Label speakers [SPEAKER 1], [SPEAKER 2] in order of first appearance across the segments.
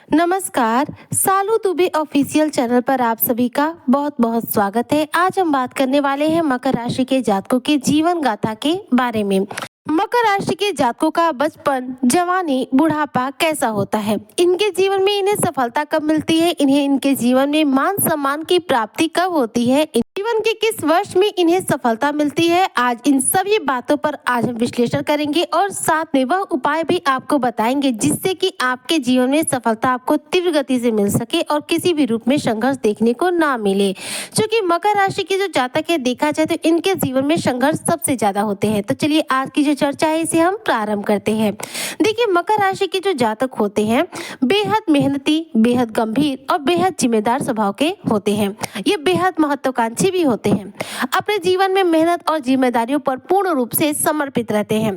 [SPEAKER 1] नमस्कार। सालू Dubey official channel पर आप सभी का बहुत बहुत स्वागत है। आज हम बात करने वाले हैं मकर राशि के जातकों के जीवन गाथा के बारे में। मकर राशि के जातकों का बचपन, जवानी, बुढ़ापा कैसा होता है, इनके जीवन में इन्हें सफलता कब मिलती है, इन्हें इनके जीवन में मान सम्मान की प्राप्ति कब होती है, जीवन के किस वर्ष में इन्हें सफलता मिलती है। आज इन सभी बातों पर आज हम विश्लेषण करेंगे और साथ में वह उपाय भी आपको बताएंगे जिससे कि आपके जीवन में सफलता आपको तीव्र गति से मिल सके और किसी भी रूप में संघर्ष देखने को ना मिले। क्योंकि मकर राशि के जो जातक है, देखा जाए तो इनके जीवन में संघर्ष सबसे ज्यादा होते हैं। तो चलिए आज की जो चर्चा है इसे हम प्रारंभ करते हैं। देखिए, मकर राशि के जो जातक होते हैं बेहद मेहनती, बेहद गंभीर और बेहद जिम्मेदार स्वभाव के होते हैं। ये बेहद महत्वाकांक्षी भी होते हैं। अपने जीवन में मेहनत और जिम्मेदारियों पर पूर्ण रूप से समर्पित रहते हैं।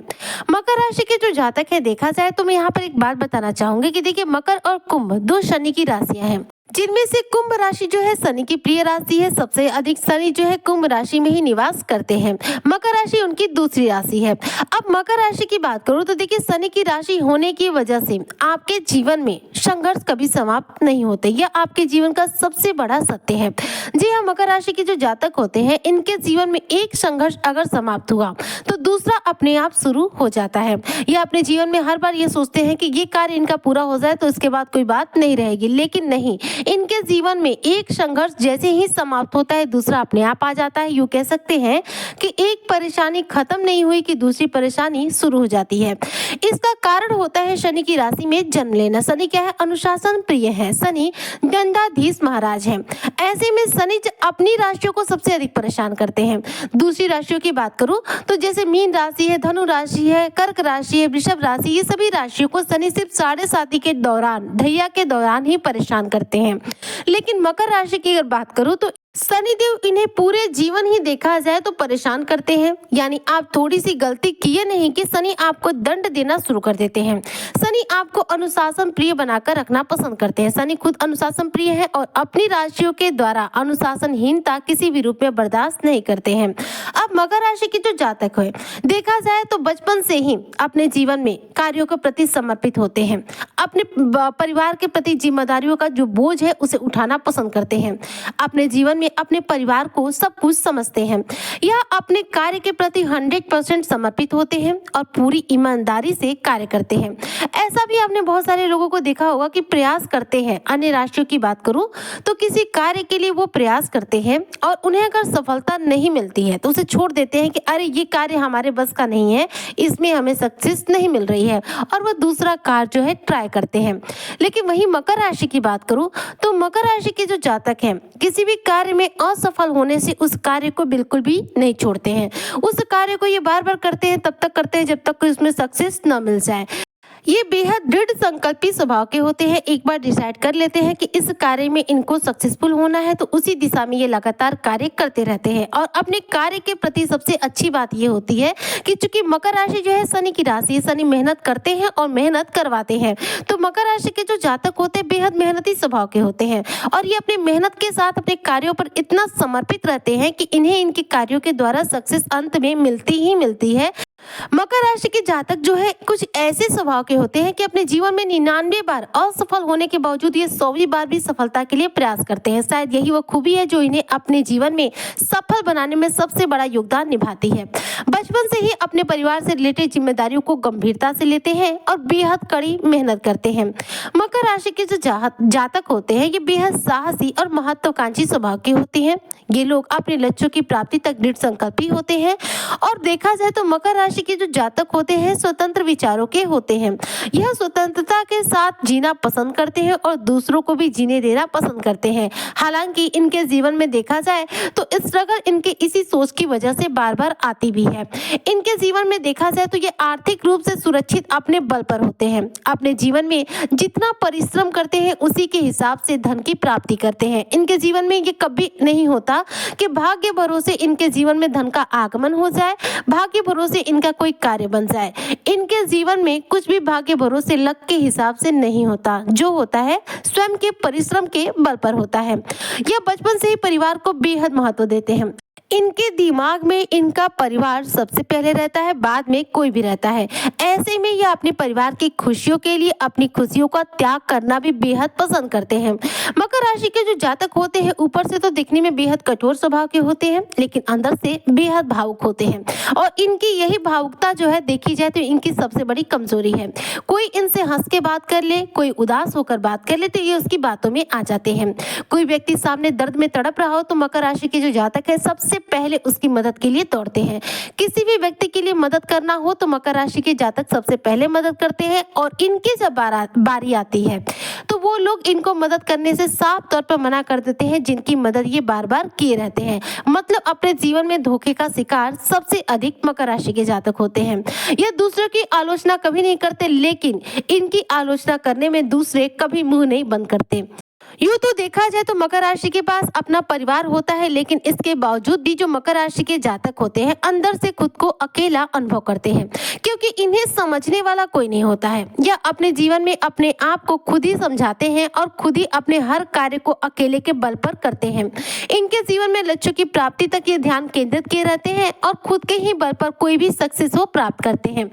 [SPEAKER 1] मकर राशि के जो जातक है, देखा जाए तो मैं यहाँ पर एक बात बताना चाहूंगी कि देखिए, मकर और कुंभ दो शनि की राशियां हैं, जिनमें से कुंभ राशि जो है शनि की प्रिय राशि है। सबसे अधिक शनि जो है कुंभ राशि में ही निवास करते हैं। मकर राशि उनकी दूसरी राशि है। अब मकर राशि की बात करूं तो देखिए, शनि की राशि होने की वजह से आपके जीवन में संघर्ष कभी समाप्त नहीं होते। यह आपके जीवन का सबसे बड़ा सत्य है। जी हाँ, मकर राशि के जो जातक होते हैं, इनके जीवन में एक संघर्ष अगर समाप्त हुआ तो दूसरा अपने आप शुरू हो जाता है। ये अपने जीवन में हर बार ये सोचते हैं कि ये कार्य इनका पूरा हो जाए तो इसके बाद कोई बात नहीं रहेगी, लेकिन नहीं, इनके जीवन में एक संघर्ष जैसे ही समाप्त होता है दूसरा अपने आप आ जाता है। यूं कह सकते हैं कि एक परेशानी खत्म नहीं हुई कि दूसरी परेशानी शुरू हो जाती है। इसका कारण होता है शनि की राशि में जन्म लेना। शनि क्या है? अनुशासन प्रिय है। शनि दंडाधीश महाराज है। ऐसे में शनि अपनी राशियों को सबसे अधिक परेशान करते हैं। दूसरी राशियों की बात करूं तो जैसे मीन राशि है, धनु राशि है, कर्क राशि है, वृषभ राशि, ये सभी राशियों को शनि सिर्फ 7.5 के दौरान, ढैया के दौरान ही परेशान करते हैं। लेकिन मकर राशि की अगर बात करूं तो शनिदेव इन्हें पूरे जीवन ही देखा जाए तो परेशान करते हैं। यानी आप थोड़ी सी गलती किए नहीं कि शनि आपको दंड देना शुरू कर देते हैं। शनि आपको अनुशासन प्रिय बनाकर रखना पसंद करते हैं। शनि खुद अनुशासन प्रिय है और अपनी राशियों के द्वारा अनुशासनहीनता किसी भी रूप में बर्दाश्त नहीं करते हैं। अब मकर राशि के जो जातक है, देखा जाए तो बचपन से ही अपने जीवन में कार्यों के प्रति समर्पित होते हैं। अपने परिवार के प्रति जिम्मेदारियों का जो बोझ है उसे उठाना पसंद करते हैं। अपने जीवन में अपने परिवार को सब कुछ समझते हैं। यह अपने कार्य के प्रति 100% समर्पित होते हैं और पूरी ईमानदारी से कार्य करते हैं। ऐसा भी आपने बहुत सारे लोगों को देखा होगा कि प्रयास करते हैं। अन्य राशियों की बात करूं तो किसी कार्य के लिए वो प्रयास करते हैं और उन्हें अगर सफलता नहीं मिलती है तो उसे छोड़ देते हैं कि अरे ये कार्य हमारे बस का नहीं है, इसमें हमें सक्सेस नहीं मिल रही है, और वह दूसरा कार्य जो है ट्राई करते हैं। लेकिन वही मकर राशि की बात करूं तो मकर राशि के जो जातक हैं, किसी भी कार्य में असफल होने से उस कार्य को बिल्कुल भी नहीं छोड़ते हैं। उस कार्य को ये बार बार करते हैं, तब तक करते हैं जब तक कोई उसमें सक्सेस न मिल जाए। ये बेहद दृढ़ संकल्पी स्वभाव के होते हैं। एक बार डिसाइड कर लेते हैं कि इस कार्य में इनको सक्सेसफुल होना है तो उसी दिशा में ये लगातार कार्य करते रहते हैं। और अपने कार्य के प्रति सबसे अच्छी बात ये होती है कि चूंकि मकर राशि जो है शनि की राशि है, शनि मेहनत करते हैं और मेहनत करवाते हैं, तो मकर राशि के जो जातक होते हैं बेहद मेहनती स्वभाव के होते हैं और ये अपनी मेहनत के साथ अपने कार्यों पर इतना समर्पित रहते हैं कि इन्हें इनके कार्यों के द्वारा सक्सेस अंत में मिलती ही मिलती है। मकर राशि के जातक जो है कुछ ऐसे स्वभाव के होते हैं कि अपने जीवन में 99 बार असफल होने के बावजूद ये 100वीं बार भी सफलता के लिए प्रयास करते हैं। शायद यही वो खूबी है जो इन्हें अपने जीवन में सफल बनाने में सबसे बड़ा योगदान निभाती है। बचपन से ही अपने परिवार से रिलेटेड जिम्मेदारियों को गंभीरता से लेते हैं और बेहद कड़ी मेहनत करते हैं। मकर राशि के जो जातक होते हैं ये बेहद साहसी और महत्वाकांक्षी स्वभाव के होते हैं। ये लोग अपने लक्ष्यों की प्राप्ति तक दृढ़ संकल्पी होते हैं। और देखा जाए तो मकर राशि के जो जातक होते हैं स्वतंत्र विचारों के होते हैं। यह स्वतंत्रता के साथ जीना पसंद करते हैं और दूसरों को भी जीने देना पसंद करते हैं। हालांकि इनके जीवन में देखा जाए तो स्ट्रगल इनके इसी सोच की वजह से बार बार आती भी है। इनके जीवन में देखा जाए तो ये आर्थिक रूप से सुरक्षित अपने बल पर होते हैं। अपने जीवन में जितना परिश्रम करते हैं उसी के हिसाब से धन की प्राप्ति करते हैं। इनके जीवन में ये कभी नहीं होता कि भाग्य भरोसे इनके जीवन में धन का आगमन हो जाए, भाग्य भरोसे इनका कोई कार्य बन जाए। इनके जीवन में कुछ भी भाग्य भरोसे लक के हिसाब से नहीं होता, जो होता है स्वयं के परिश्रम के बल पर होता है। यह बचपन से ही परिवार को बेहद महत्व देते हैं। इनके दिमाग में इनका परिवार सबसे पहले रहता है, बाद में कोई भी रहता है। ऐसे में ये अपने परिवार की खुशियों के लिए अपनी खुशियों का त्याग करना भी बेहद पसंद करते हैं। मकर राशि के जो जातक होते हैं ऊपर से तो दिखने में बेहद कठोर स्वभाव के होते हैं, लेकिन अंदर से बेहद भावुक होते हैं और इनकी यही भावुकता जो है देखी जाए तो इनकी सबसे बड़ी कमजोरी है। कोई इनसे हंस के बात कर ले, कोई उदास होकर बात कर ले तो ये उसकी बातों में आ जाते हैं। कोई व्यक्ति सामने दर्द में तड़प रहा हो तो मकर राशि के जो जातक है सबसे पहले उसकी मदद के लिए दौड़ते हैं। किसी भी व्यक्ति के लिए मदद करना हो तो मकर राशि के जातक सबसे पहले मदद करते हैं और इनकी जब बारी आती है तो वो लोग इनको मदद करने से साफ तौर पर मना कर देते हैं, जिनकी मदद ये बार बार किए रहते हैं। मतलब अपने जीवन में धोखे का शिकार सबसे अधिक मकर राशि के जातक होते हैं। ये दूसरों की आलोचना कभी नहीं करते, लेकिन इनकी आलोचना करने में दूसरे कभी मुंह नहीं बंद करते। यूं तो देखा जाए तो मकर राशि के पास अपना परिवार होता है, लेकिन इसके बावजूद भी जो मकर राशि के जातक होते हैं अंदर से खुद को अकेला अनुभव करते हैं, क्योंकि इन्हें समझने वाला कोई नहीं होता है। यह अपने जीवन में अपने आप को खुद ही समझाते हैं और खुद ही अपने हर कार्य को अकेले के बल पर करते हैं। इनके जीवन में लक्ष्यों की प्राप्ति तक ये ध्यान केंद्रित किए रहते हैं और खुद के ही बल पर कोई भी सक्सेस हो प्राप्त करते हैं।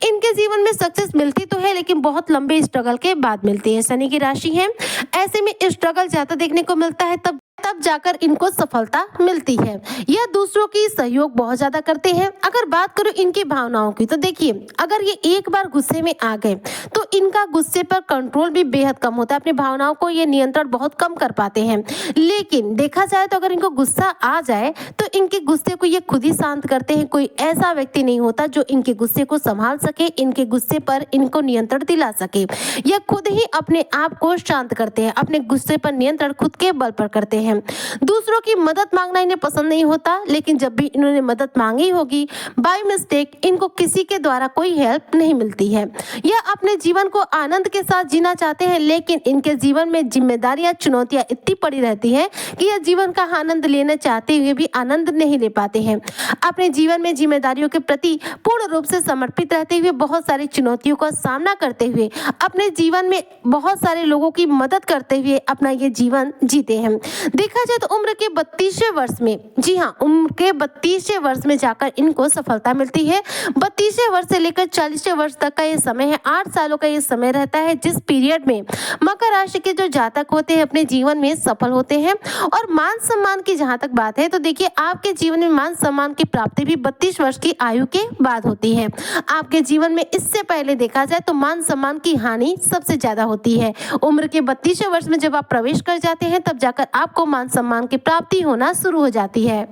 [SPEAKER 1] इनके जीवन में सक्सेस मिलती तो है, लेकिन बहुत लंबे स्ट्रगल के बाद मिलती है। शनि की राशि है, ऐसे में स्ट्रगल ज्यादा देखने को मिलता है, तब जाकर इनको सफलता मिलती है। यह दूसरों की सहयोग बहुत ज्यादा करते हैं। अगर बात करूं इनकी भावनाओं की तो देखिए, अगर ये एक बार गुस्से में आ गए तो इनका गुस्से पर कंट्रोल भी बेहद कम होता है। अपनी भावनाओं को ये नियंत्रण बहुत कम कर पाते हैं। लेकिन देखा जाए तो अगर इनको गुस्सा आ जाए तो इनके गुस्से को ये खुद ही शांत करते हैं। कोई ऐसा व्यक्ति नहीं होता जो इनके गुस्से को संभाल सके, इनके गुस्से पर इनको नियंत्रण दिला सके। यह खुद ही अपने आप को शांत करते हैं, अपने गुस्से पर नियंत्रण खुद के बल पर करते हैं। दूसरों की मदद मांगना इन्हें पसंद नहीं होता, लेकिन जब भी इन्होंने मदद मांगी होगी बाय मिस्टेक इनको किसी के द्वारा कोई हेल्प नहीं मिलती है। यह अपने जीवन को आनंद के साथ जीना चाहते हैं, लेकिन इनके जीवन में जिम्मेदारियां चुनौतियां इतनी पड़ी रहती हैं कि यह जीवन का आनंद लेना चाहते हुए भी आनंद नहीं ले पाते हैं। अपने जीवन में जिम्मेदारियों के प्रति पूर्ण रूप से समर्पित रहते हुए बहुत सारी चुनौतियों का सामना करते हुए अपने जीवन में बहुत सारे लोगों की मदद करते हुए अपना ये जीवन जीते हैं। देखा जाए तो उम्र के 32वें वर्ष में, जी हाँ, उम्र के 32वें वर्ष में जाकर इनको सफलता मिलती है। 32वें वर्ष से लेकर 40वें वर्ष तक का ये समय है, 8 सालों का ये समय रहता है, जिस पीरियड में मकर राशि के जो जातक होते हैं अपने जीवन में सफल होते हैं। और मान सम्मान की जहां तक बात है तो देखिए, आपके जीवन में मान सम्मान की प्राप्ति भी 32 वर्ष की आयु के बाद होती है। आपके जीवन में इससे पहले देखा जाए तो मान सम्मान की हानि सबसे ज्यादा होती है। उम्र के 32वें वर्ष में जब आप प्रवेश कर जाते हैं तब जाकर आपको मान सम्मान की प्राप्ति होना शुरू हो जाती है।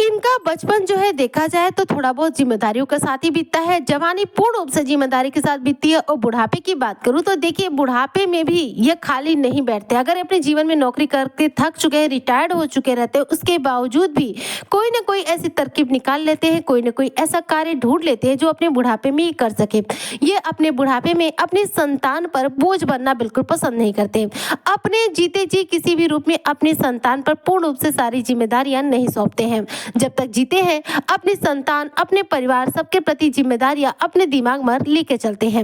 [SPEAKER 1] इनका बचपन जो है देखा जाए तो थोड़ा बहुत जिम्मेदारियों के साथ ही बीतता है। जवानी पूर्ण रूप से जिम्मेदारी के साथ बीतती है। और बुढ़ापे की बात करूं तो देखिए, बुढ़ापे में भी ये खाली नहीं बैठते। अगर अपने जीवन में नौकरी करके थक चुके हैं, रिटायर्ड हो चुके रहते हैं, उसके बावजूद भी कोई ना कोई ऐसी तरकीब निकाल लेते हैं, कोई ना कोई ऐसा कार्य ढूंढ लेते हैं जो अपने बुढ़ापे में ही कर सके। ये अपने बुढ़ापे में अपनी संतान पर बोझ बनना बिल्कुल पसंद नहीं करते। अपने जीते जी किसी भी रूप में अपनी संतान पर पूर्ण रूप से सारी जिम्मेदारियां नहीं सौंपते हैं। जब तक जीते हैं अपनी संतान, अपने परिवार, सबके प्रति जिम्मेदारियां अपने दिमाग में लेके चलते हैं।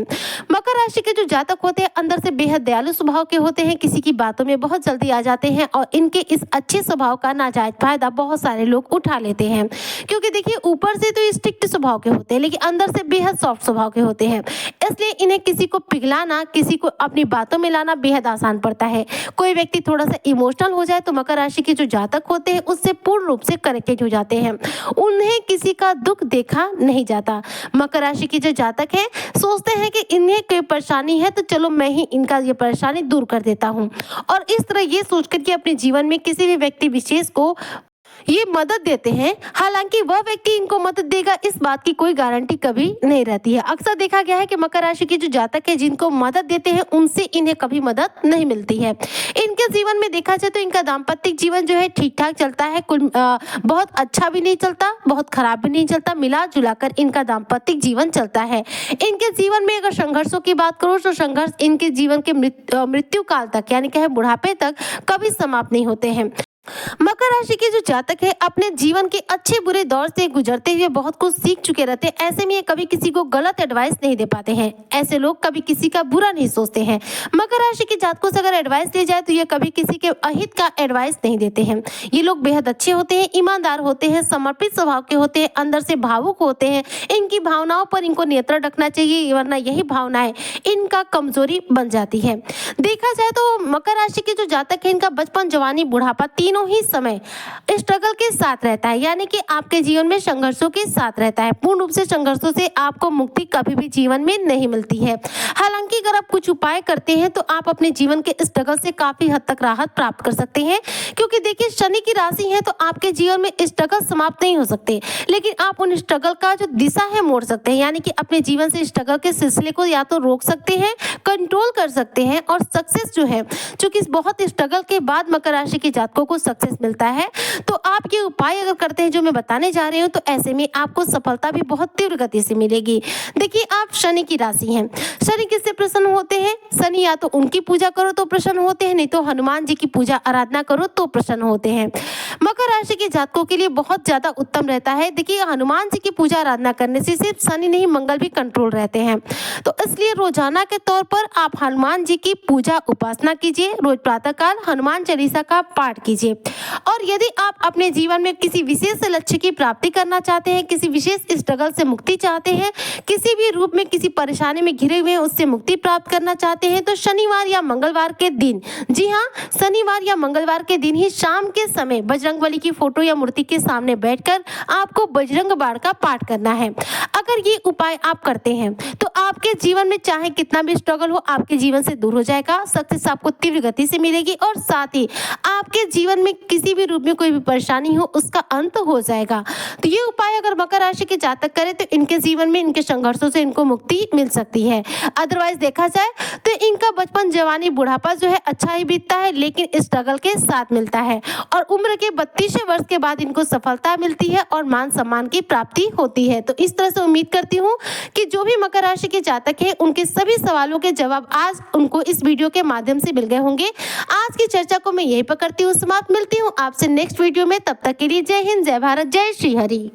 [SPEAKER 1] मकर राशि के जो जातक होते हैं अंदर से बेहद दयालु स्वभाव के होते हैं, किसी की बातों में बहुत जल्दी आ जाते हैं और इनके इस अच्छे स्वभाव का नाजायज फायदा बहुत सारे लोग उठा लेते हैं। क्योंकि देखिए, ऊपर से तो स्ट्रिक्ट स्वभाव के होते हैं, लेकिन अंदर से बेहद सॉफ्ट स्वभाव के होते हैं। इसलिए इन्हें किसी को पिघलाना, किसी को अपनी बातों में लाना बेहद आसान पड़ता है। कोई व्यक्ति थोड़ा सा इमोशनल हो जाए तो मकर राशि के जो जातक होते हैं उससे पूर्ण रूप से कनेक्टेड हो जाते हैं। उन्हें किसी का दुख देखा नहीं जाता। मकर राशि के जो जातक हैं सोचते हैं कि इन्हें कोई परेशानी है तो चलो मैं ही इनका ये परेशानी दूर कर देता हूँ, और इस तरह ये सोचकर कि अपने जीवन में किसी भी व्यक्ति विशेष को ये मदद देते हैं। हालांकि वह व्यक्ति इनको मदद देगा इस बात की कोई गारंटी कभी नहीं रहती है। अक्सर देखा गया है कि मकर राशि के जो जातक है जिनको मदद देते हैं उनसे इन्हें कभी मदद नहीं मिलती है। इनके जीवन में देखा जाए तो इनका दाम्पत्य जीवन जो है ठीक ठाक चलता है। बहुत अच्छा भी नहीं चलता, बहुत खराब भी नहीं चलता, मिला जुला कर इनका दाम्पत्य जीवन चलता है। इनके जीवन में अगर संघर्षों की बात करो तो संघर्ष इनके जीवन के मृत्यु काल तक, यानी कि बुढ़ापे तक कभी समाप्त नहीं होते हैं। मकर राशि के जो जातक है अपने जीवन के अच्छे बुरे दौर से गुजरते हुए बहुत कुछ सीख चुके रहते हैं। ऐसे में ये कभी किसी को गलत एडवाइस नहीं दे पाते हैं। ऐसे लोग कभी किसी का बुरा नहीं सोचते हैं। मकर राशि के जातकों से अगर एडवाइस ली जाए तो ये कभी किसी के अहित का एडवाइस नहीं देते हैं। ये लोग बेहद अच्छे होते हैं, ईमानदार होते हैं, समर्पित स्वभाव के होते हैं, अंदर से भावुक होते हैं। इनकी भावनाओं पर इनको नियंत्रण रखना चाहिए, वरना यही भावनाएं इनका कमजोरी बन जाती है। देखा जाए तो मकर राशि के जो जातक है इनका बचपन, जवानी, बुढ़ापा तीनों ही समय स्ट्रगल के साथ रहता है, यानी कि आपके जीवन में संघर्षों के साथ रहता है। पूर्ण रूप से संघर्षों से आपको मुक्ति कभी भी जीवन में नहीं मिलती है। हालांकि अगर आप कुछ उपाय करते हैं तो आप अपने जीवन के स्ट्रगल से काफी हद तक राहत प्राप्त कर सकते हैं, क्योंकि देखिए शनि की राशि है तो आपके जीवन में स्ट्रगल समाप्त नहीं हो सकते, लेकिन आप उन स्ट्रगल का जो दिशा है मोड़ सकते हैं, यानी कि अपने जीवन से स्ट्रगल के सिलसिले को या तो रोक सकते हैं, कंट्रोल कर सकते हैं। और सक्सेस जो है, चूंकि बहुत स्ट्रगल के बाद मकर राशि के जातकों को सक्सेस मिलता है, तो आप ये उपाय अगर करते हैं जो मैं बताने जा रही हूँ, तो ऐसे में आपको सफलता भी बहुत तीव्र गति से मिलेगी। देखिए आप शनि की राशि हैं, शनि किससे प्रसन्न होते हैं? शनि या तो उनकी पूजा करो तो प्रसन्न होते हैं, नहीं तो हनुमान जी की पूजा आराधना करो तो प्रसन्न होते हैं। मकर राशि के जातकों के लिए बहुत ज्यादा उत्तम रहता है। देखिए हनुमान जी की पूजा आराधना करने से सिर्फ शनि नहीं मंगल भी कंट्रोल रहते हैं, तो इसलिए रोजाना के तौर पर आप हनुमान जी की पूजा उपासना कीजिए। रोज प्रातःकाल हनुमान चालीसा का पाठ कीजिए। और यदि आप अपने जीवन में किसी विशेष लक्ष्य की प्राप्ति करना चाहते हैं, किसी विशेष स्ट्रगल से मुक्ति चाहते हैं, किसी भी रूप में किसी परेशानी में घिरे हुए हैं उससे मुक्ति प्राप्त करना चाहते हैं, तो शनिवार या मंगलवार के दिन, जी हाँ शनिवार या मंगलवार के दिन ही शाम के समय बजरंगबली की फोटो या मूर्ति के सामने बैठकर आपको बजरंग बाण का पाठ करना है। अगर ये उपाय आप करते हैं तो आपके जीवन में चाहे कितना भी स्ट्रगल हो आपके जीवन से दूर हो जाएगा, सक्सेस आपको तीव्र गति से मिलेगी और साथ ही आपके जीवन में किसी भी रूप में कोई भी परेशानी हो उसका अंत हो जाएगा। तो ये उपाय अगर मकर राशि के जातक करें तो इनके जीवन में इनके संघर्षों से इनको मुक्ति मिल सकती है। अदरवाइज देखा जाए तो इनका बचपन, जवानी, बुढ़ापा जो है अच्छा ही बीतता है, लेकिन स्ट्रगल के साथ मिलता है और उम्र के 32वें वर्ष के बाद इनको सफलता मिलती है और मान सम्मान की प्राप्ति होती है। तो इस तरह से उम्मीद करती हूँ कि जो भी मकर राशि के जातक है उनके सभी सवालों के जवाब आज उनको इस वीडियो के माध्यम से मिल गए होंगे। आज की चर्चा को मैं यही पर करती हूँ समाप्त। मिलती हूँ आपसे नेक्स्ट वीडियो में, तब तक के लिए जय हिंद, जय भारत, जय श्री हरि।